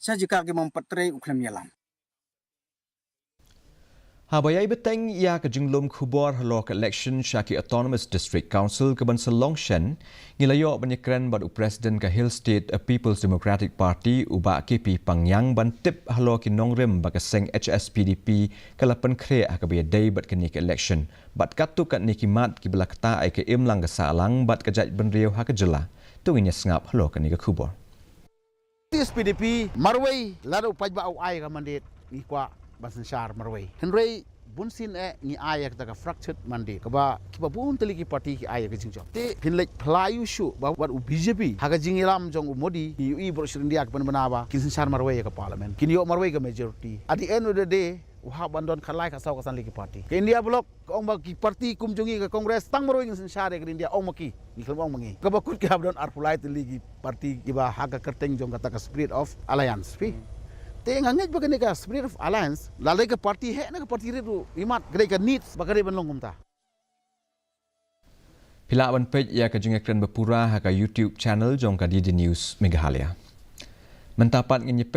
Saya jika ke mempatrai uklam yalam. Habayai beteng ia ke jenglum khubor Halor ke election Syaki Autonomous District Council ke Bansal Longshan ngilayo banyakran bad Presiden ke Hill State People's Democratic Party ubak KP Pangniang bantip Halor ke Nongrim bak Seng Hspdp ke lapan kre ke biadai bad ke nik election bad katu kat nikimat ki belakta ai ke imlang ke salang bad ke jaj benriau ha ke jela tunginya sengap Halor ke nik khubor. Hspdp marway lado pajba au ai ka mandate ni kwa Basan Syar Marway. Henry bunsin ni ayah kita fractured mandi. Kaba kiba pun teliki parti ki ayah ke Jingjok. Te hinlek pelayu syu bawa BJP. Haga Jingiram Jong Modi ui bersering dia ke penawa. Basan Syar Marway ke parlimen. Kini yok Marway ke majority. At the end of the day, wah bandon kalai kasau kasan lagi parti. Ke India blok ke ong bagi parti kumjungi ke kongres tang Marway Basan Syar ke India ong maki. Nikal ong mangi. Kaba kut ke abdon arpulai teliki parti kiba haga kerteng jong kata ke spirit of alliance. Tengah ngej bagai ka spirit of alliance lalai ke parti he na ke parti itu imat gede ke needs bagai ban longum ta Pila ban page ia ke Jingiakren berpura ha ke YouTube channel Jong ka DD News Meghalaya. Mentapat ngenye